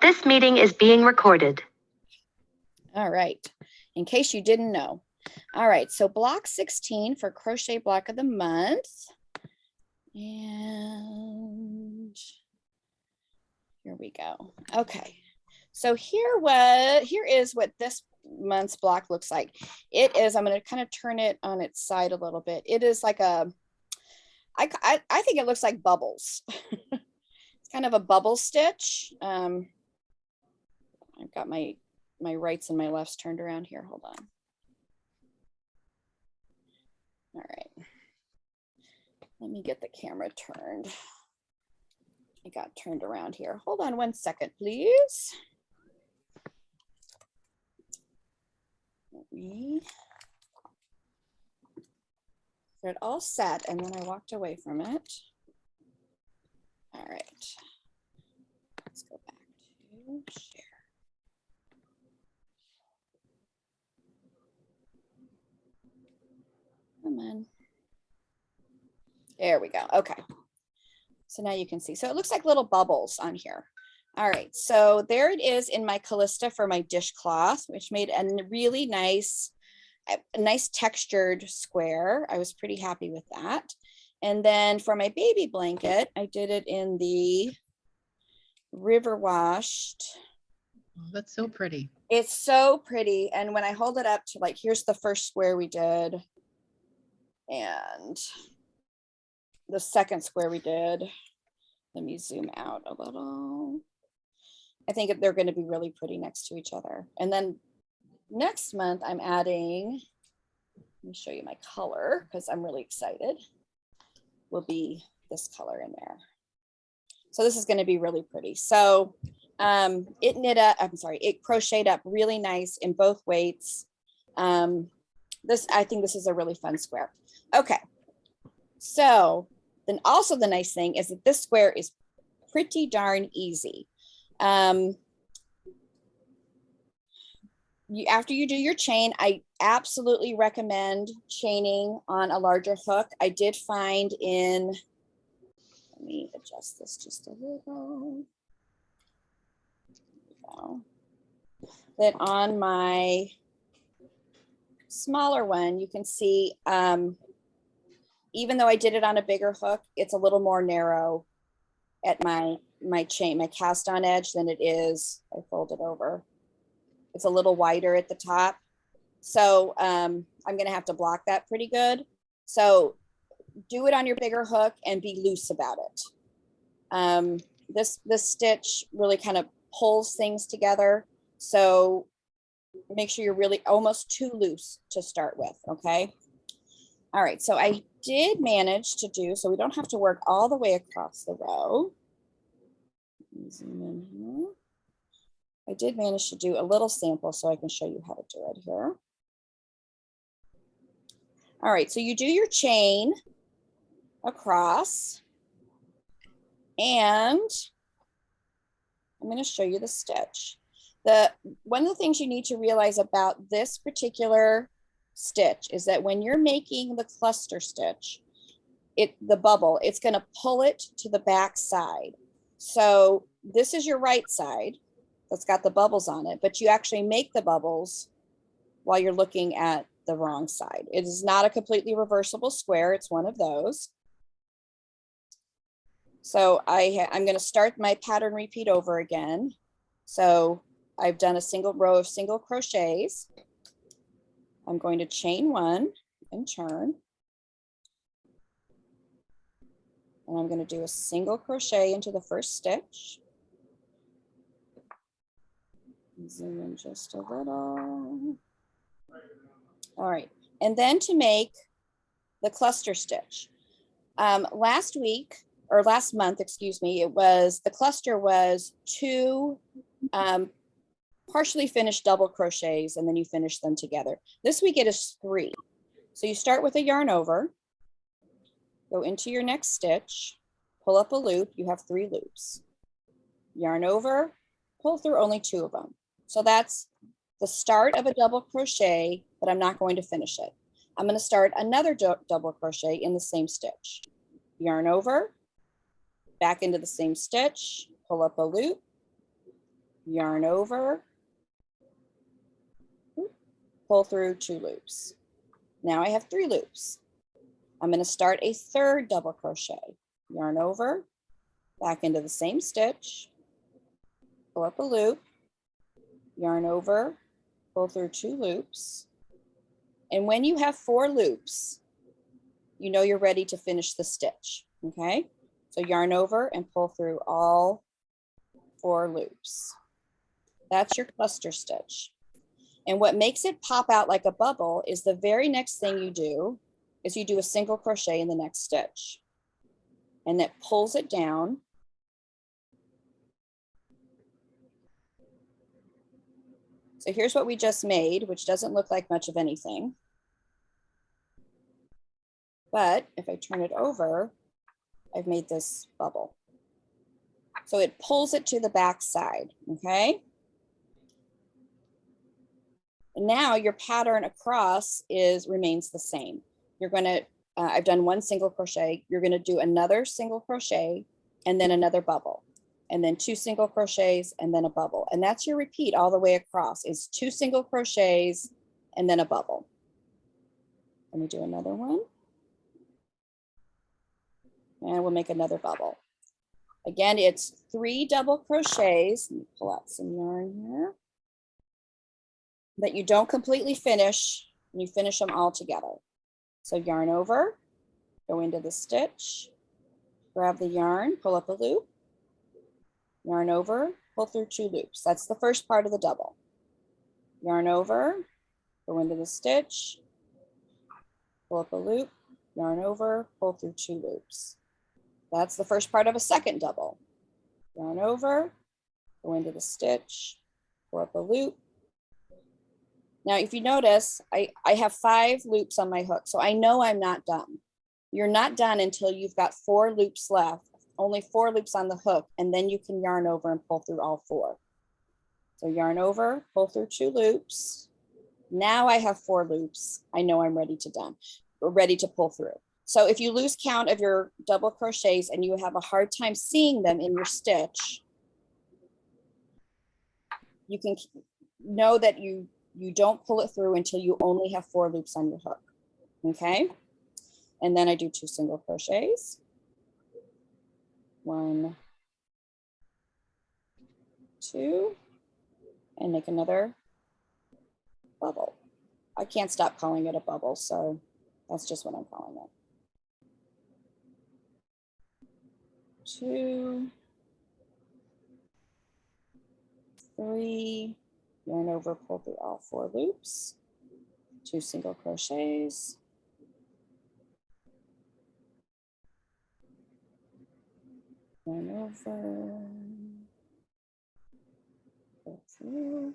This meeting is being recorded. All right, in case you didn't know. All right, so block 16 for crochet block of the month. And here we go. Okay, so here is what this month's block looks like. It is, I'm going to kind of turn it on its side a little bit. It is like a, I think it looks like bubbles. It's kind of a bubble stitch. I've got my rights and my lefts turned around here. Hold on. All right. Let me get the camera turned. I got turned around here. Hold on one second, please. Let me get it all set, and then I walked away from it. All right. Let's go back to share. Come on. There we go. Okay. So now you can see. So it looks like little bubbles on here. All right. So there it is in my Callista for my dishcloth, which made a really nice textured square. I was pretty happy with that. And then for my baby blanket, I did it in the river washed. Oh, that's so pretty. It's so pretty. And when I hold it up to, like, here's the first square we did. And the second square we did. Let me zoom out a little. I think they're going to be really pretty next to each other. And then next month I'm adding, let me show you my color because I'm really excited, will be this color in there. So this is going to be really pretty. So it crocheted up really nice in both weights. I think this is a really fun square. Okay, so then also the nice thing is that this square is pretty darn easy. After you do your chain, I absolutely recommend chaining on a larger hook. I did find let me adjust this just a little. That on my smaller one, you can see, even though I did it on a bigger hook, it's a little more narrow at my chain, my cast on edge than it is. I fold it over. It's a little wider at the top. So I'm going to have to block that pretty good. So do it on your bigger hook and be loose about it. This stitch really kind of pulls things together. So make sure you're really almost too loose to start with. Okay. All right. So I did manage to do, so we don't have to work all the way across the row. Zoom in here. I did manage to do a little sample so I can show you how to do it here. All right, so you do your chain across, and I'm going to show you the stitch. One of the things you need to realize about this particular stitch is that when you're making the cluster stitch, the bubble, it's going to pull it to the back side. So this is your right side that's got the bubbles on it, but you actually make the bubbles while you're looking at the wrong side. It is not a completely reversible square. It's one of those. So I'm going to start my pattern repeat over again. So I've done a single row of single crochets. I'm going to chain one and turn. And I'm going to do a single crochet into the first stitch. Zoom in just a little. All right, and then to make the cluster stitch. Last month, excuse me, the cluster was 2 partially finished double crochets, and then you finish them together. This week it is 3. So you start with a yarn over, go into your next stitch, pull up a loop, you have 3 loops. Yarn over, pull through only 2 of them. So that's the start of a double crochet, but I'm not going to finish it. I'm going to start another double crochet in the same stitch. Yarn over, back into the same stitch, pull up a loop, yarn over, pull through 2 loops. Now I have 3 loops. I'm going to start a third double crochet, yarn over, back into the same stitch, pull up a loop, yarn over, pull through 2 loops. And when you have 4 loops, you know you're ready to finish the stitch, okay? So yarn over and pull through all 4 loops. That's your cluster stitch. And what makes it pop out like a bubble is the very next thing you do is you do a single crochet in the next stitch. And that pulls it down. So here's what we just made, which doesn't look like much of anything. But if I turn it over, I've made this bubble. So it pulls it to the back side, okay? And now your pattern across remains the same. You're gonna, I've done 1 single crochet. You're gonna do another single crochet and then another bubble, and then 2 single crochets and then a bubble. And that's your repeat all the way across, is 2 single crochets and then a bubble. Let me do another one. And we'll make another bubble. Again, it's 3 double crochets. Let me pull out some yarn here. That you don't completely finish, and you finish them all together. So yarn over, go into the stitch, grab the yarn, pull up a loop, yarn over, pull through 2 loops. That's the first part of the double. Yarn over, go into the stitch, pull up a loop, yarn over, pull through 2 loops. That's the first part of a second double. Yarn over, go into the stitch, pull up a loop. Now, if you notice, I have 5 loops on my hook, so I know I'm not done. You're not done until you've got 4 loops left, only 4 loops on the hook, and then you can yarn over and pull through all 4. So yarn over, pull through 2 loops. Now I have 4 loops. I know I'm ready to pull through. So if you lose count of your double crochets and you have a hard time seeing them in your stitch, you can know that you don't pull it through until you only have 4 loops on your hook, okay? And then I do 2 single crochets. 1, 2, and make another bubble. I can't stop calling it a bubble, so that's just what I'm calling it. 2, 3, yarn over, pull through all 4 loops, 2 single crochets, yarn over, pull through,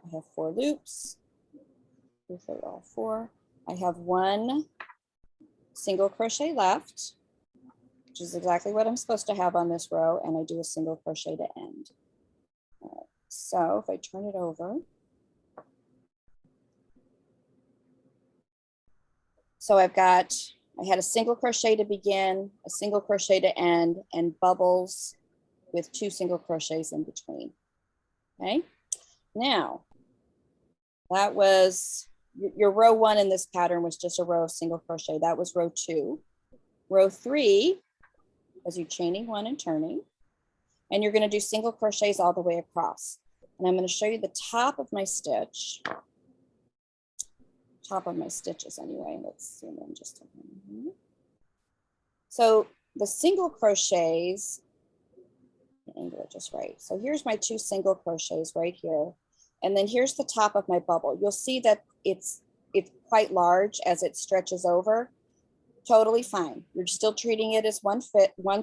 I have 4 loops, pull through all 4. I have 1 single crochet left, which is exactly what I'm supposed to have on this row, and I do a single crochet to end. All right, so if I turn it over, so I had a single crochet to begin, a single crochet to end, and bubbles with 2 single crochets in between. Okay, now that was your row 1 in this pattern was just a row of single crochet. That was row 2. Row 3, as you're chaining 1 and turning, and you're going to do single crochets all the way across. And I'm going to show you the top of my stitch. Top of my stitches anyway. Let's zoom in just a minute. So the single crochets, angle it just right. So here's my 2 single crochets right here. And then here's the top of my bubble. You'll see that it's quite large as it stretches over. Totally fine. You're still treating it as one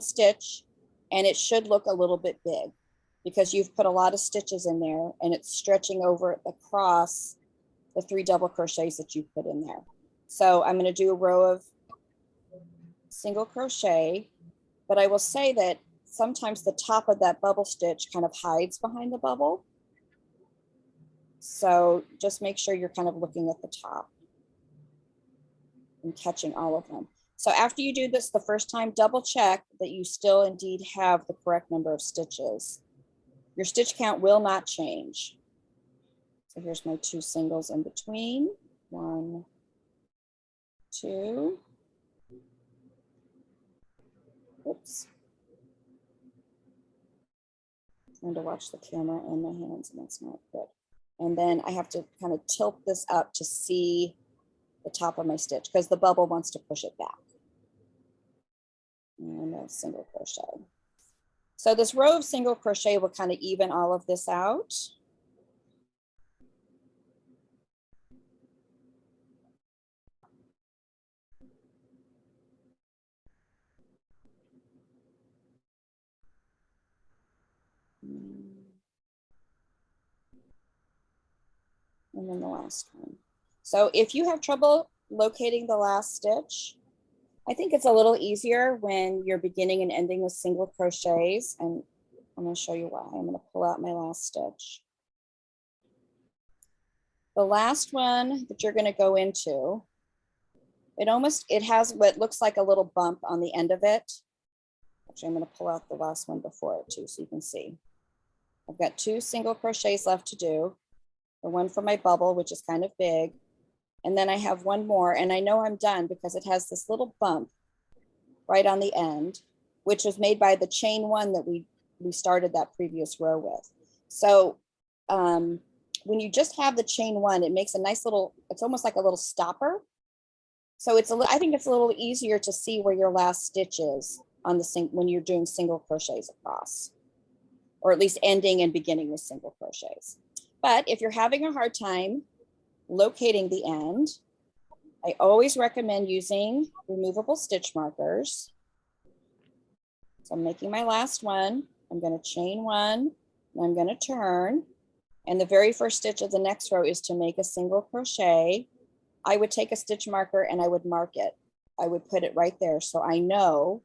stitch, and it should look a little bit big because you've put a lot of stitches in there and it's stretching over across the 3 double crochets that you put in there. So I'm going to do a row of single crochet, but I will say that sometimes the top of that bubble stitch kind of hides behind the bubble. So just make sure you're kind of looking at the top and catching all of them. So after you do this the first time, double check that you still indeed have the correct number of stitches. Your stitch count will not change. So here's my 2 singles in between. 1, 2. Oops. Trying to watch the camera and my hands, and that's not good. And then I have to kind of tilt this up to see the top of my stitch because the bubble wants to push it back. And a single crochet. So this row of single crochet will kind of even all of this out. And then the last one. So if you have trouble locating the last stitch, I think it's a little easier when you're beginning and ending with single crochets. And I'm going to show you why. I'm going to pull out my last stitch. The last one that you're going to go into, it has what looks like a little bump on the end of it. Actually, I'm going to pull out the last one before it too, so you can see. I've got 2 single crochets left to do. The one for my bubble, which is kind of big. And then I have one more, and I know I'm done because it has this little bump right on the end, which was made by the chain 1 that we started that previous row with. So when you just have the chain 1, it makes a nice little, it's almost like a little stopper. So I think it's a little easier to see where your last stitch is on when you're doing single crochets across, or at least ending and beginning with single crochets. But if you're having a hard time locating the end, I always recommend using removable stitch markers. So I'm making my last one. I'm going to chain 1, and I'm going to turn. And the very first stitch of the next row is to make a single crochet. I would take a stitch marker and I would mark it. I would put it right there so I know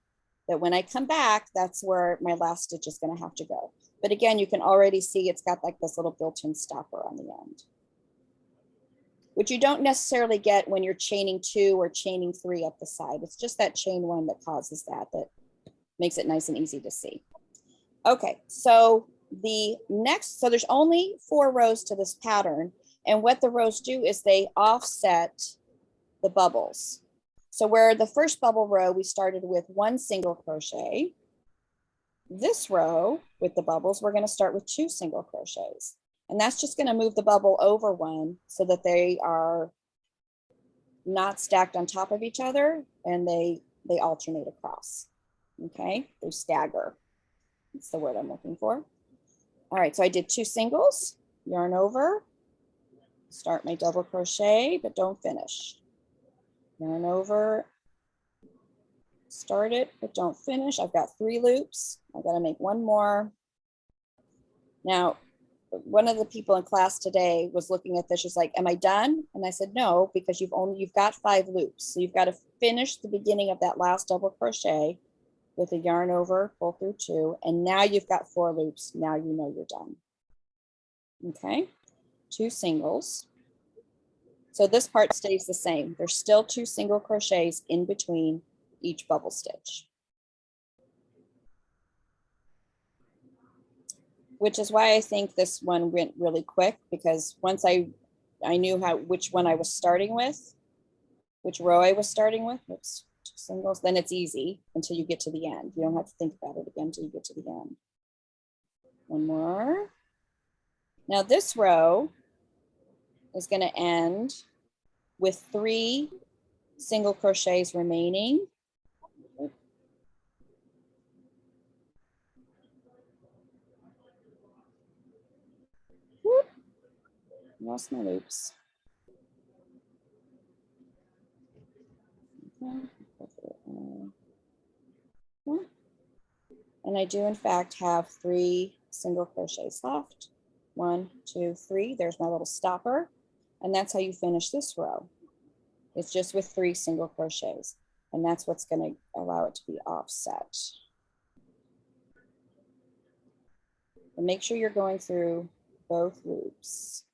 that when I come back, that's where my last stitch is going to have to go. But again, you can already see it's got like this little built-in stopper on the end, which you don't necessarily get when you're chaining 2 or chaining 3 up the side. It's just that chain 1 that causes that makes it nice and easy to see. Okay, so there's only 4 rows to this pattern. And what the rows do is they offset the bubbles. So where the first bubble row, we started with 1 single crochet. This row with the bubbles, we're going to start with 2 single crochets. And that's just going to move the bubble over 1 so that they are not stacked on top of each other and they alternate across. Okay, they stagger. That's the word I'm looking for. All right, so I did 2 singles, yarn over, start my double crochet, but don't finish. Yarn over, start it, but don't finish. I've got 3 loops. I've got to make 1 more. Now, one of the people in class today was looking at this. She's like, am I done? And I said, no, because you've got 5 loops. So you've got to finish the beginning of that last double crochet with a yarn over, pull through 2. And now you've got 4 loops. Now you know you're done. Okay, 2 singles. So this part stays the same. There's still 2 single crochets in between each bubble stitch. Which is why I think this one went really quick, because once I knew which one I was starting with, which row I was starting with, oops, 2 singles, then it's easy until you get to the end. You don't have to think about it again until you get to the end. 1 more. Now this row is going to end with 3 single crochets remaining. Whoop. Lost my loops. And I do in fact have 3 single crochets left. 1, 2, 3. There's my little stopper. And that's how you finish this row. It's just with 3 single crochets. And that's what's going to allow it to be offset. And make sure you're going through both loops.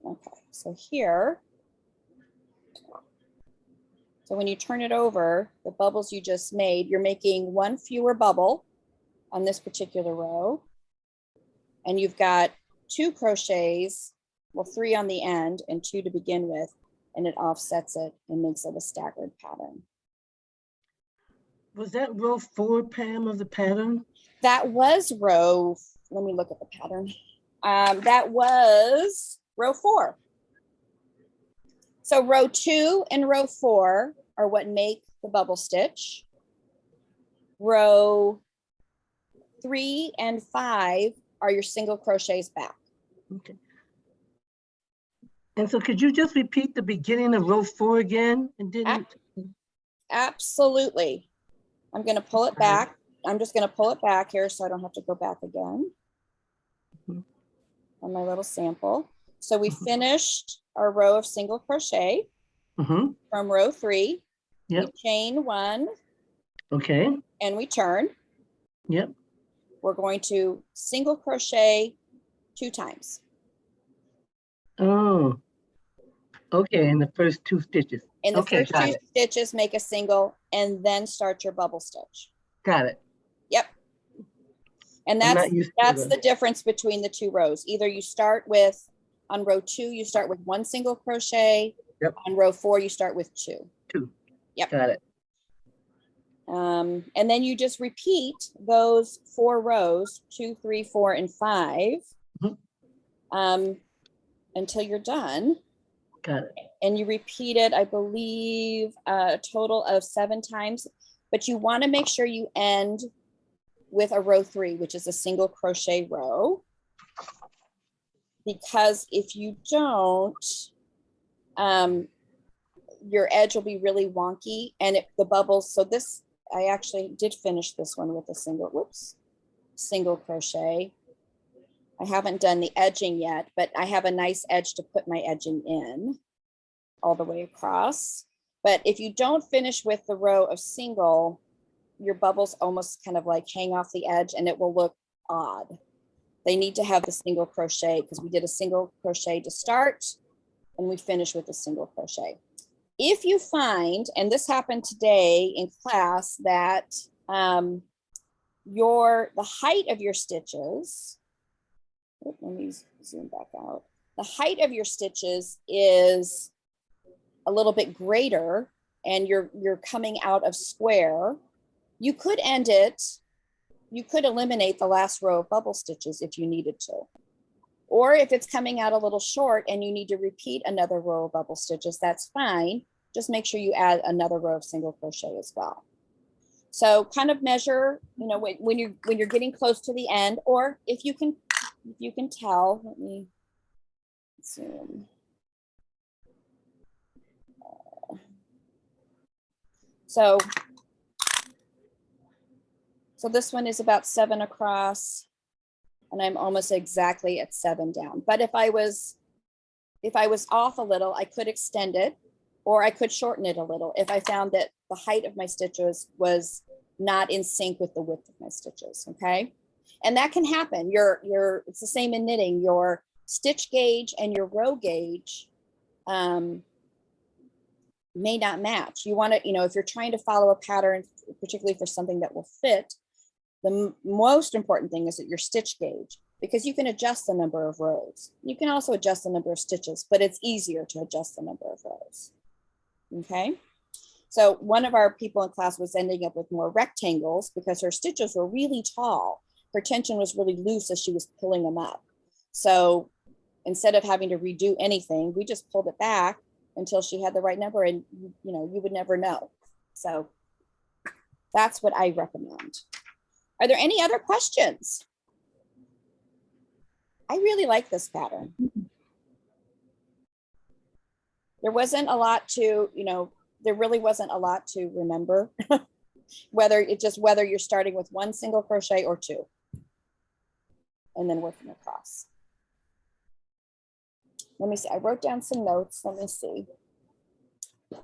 Okay, So here, so when you turn it over, the bubbles you just made, you're making one fewer bubble on this particular row. And you've got 2 crochets, well, 3 on the end and 2 to begin with, and it offsets it and makes it a staggered pattern. Was that row 4, Pam, of the pattern? That was row, let me look at the pattern. That was row 4. So row 2 and row 4 are what make the bubble stitch. Row 3 and 5 are your single crochets back. Okay. And so could you just repeat the beginning of row 4 again? And didn't? Absolutely. I'm going to pull it back. I'm just going to pull it back here so I don't have to go back again on my little sample. So we finished our row of single crochet from row 3. Yep. We chain 1. Okay. And we turn. Yep. We're going to single crochet 2 times. Oh, okay. In the first 2 stitches. In the Okay, first 2 stitches, make a single and then start your bubble stitch. Got it. Yep. And that's the difference between the 2 rows. Either you start with, on row 2, you start with 1 single crochet. Yep. On row 4, you start with 2. 2. Yep. Got it. And then you just repeat those 4 rows, 2, 3, 4, and 5, until you're done. Got it. And you repeat it, I believe, a total of 7 times. But you want to make sure you end with a row 3, which is a single crochet row. Because if you don't, your edge will be really wonky and the bubbles. So this, I actually did finish this one with a single crochet. I haven't done the edging yet, but I have a nice edge to put my edging in all the way across. But if you don't finish with the row of single, your bubbles almost kind of like hang off the edge and it will look odd. They need to have the single crochet because we did a single crochet to start and we finish with a single crochet. If you find, and this happened today in class, that the height of your stitches, let me zoom back out. The height of your stitches is a little bit greater and you're coming out of square, you could end it, you could eliminate the last row of bubble stitches if you needed to. Or if it's coming out a little short and you need to repeat another row of bubble stitches, that's fine. Just make sure you add another row of single crochet as well. So kind of measure, you know, when you're getting close to the end, or if you can tell, let me zoom. So this one is about 7 across and I'm almost exactly at 7 down. But if I was off a little, I could extend it or I could shorten it a little if I found that the height of my stitches was not in sync with the width of my stitches, okay? And that can happen. It's the same in knitting. Your stitch gauge and your row gauge may not match. You want to, you know, if you're trying to follow a pattern, particularly for something that will fit, the most important thing is that your stitch gauge, because you can adjust the number of rows. You can also adjust the number of stitches, but it's easier to adjust the number of rows. Okay. So one of our people in class was ending up with more rectangles because her stitches were really tall. Her tension was really loose as she was pulling them up. So instead of having to redo anything, we just pulled it back until she had the right number, and you know, you would never know. So that's what I recommend. Are there any other questions? I really like this pattern. There wasn't a lot to, you know, there really wasn't a lot to remember, whether you're starting with 1 single crochet or 2, and then working across. Let me see, I wrote down some notes. Let me see.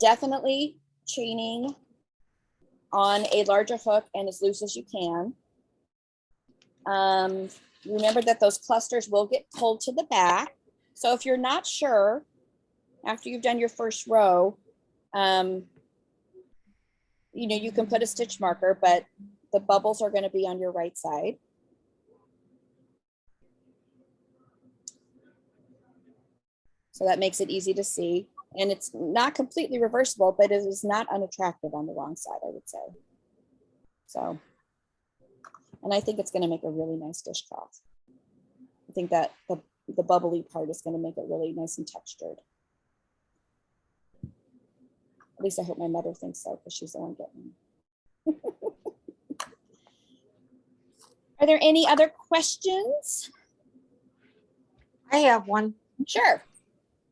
Definitely chaining on a larger hook and as loose as you can. Remember that those clusters will get pulled to the back. So if you're not sure after you've done your first row, you know, you can put a stitch marker, but the bubbles are going to be on your right side. So that makes it easy to see. And it's not completely reversible, but it is not unattractive on the wrong side, I would say. So, and I think it's going to make a really nice dishcloth. I think that the bubbly part is going to make it really nice and textured. At least I hope my mother thinks so, because she's the one getting them. Are there any other questions? I have one. Sure.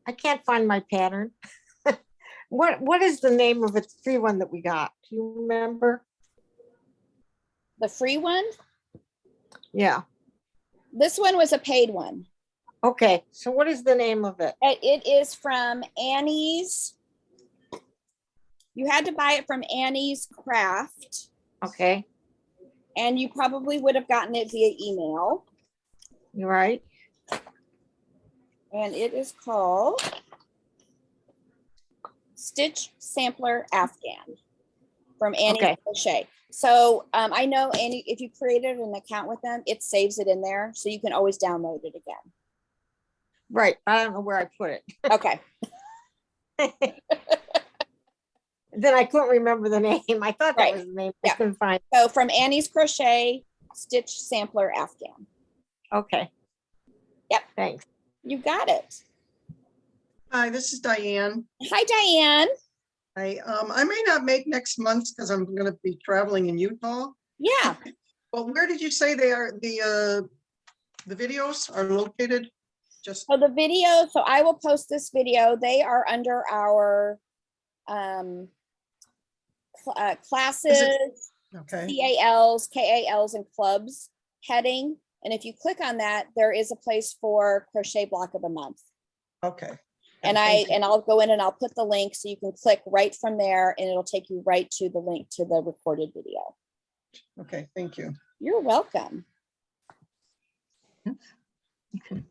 I can't find my pattern. What is the name of the free one that we got? Do you remember? The free one? Yeah. This one was a paid one. Okay. So what is the name of it? It is from Annie's. You had to buy it from Annie's Craft, Okay. and you probably would have gotten it via email. You're right. And it is called Stitch Sampler Afghan from Annie Okay. Crochet. So I know Annie, if you created an account with them, it saves it in there, so you can always download it again. Right. I don't know where I put it. Okay. Then I couldn't remember the name. I thought that Right. was the name. Yeah. I couldn't find. So from Annie's Crochet, Stitch Sampler Afghan. Okay. Yep. Thanks. You got it. Hi, this is Diane. Hi, Diane. I may not make next month because I'm going to be traveling in Utah. Yeah. But where did you say they are? The videos are located? Just So the video, so I will post this video. They are under our classes, okay. CALs, KALs, and clubs heading. And if you click on that, there is a place for crochet block of the month. Okay. And I'll go in and I'll put the link so you can click right from there, and it'll take you right to the link to the recorded video. Okay. Thank you. You're welcome. Okay.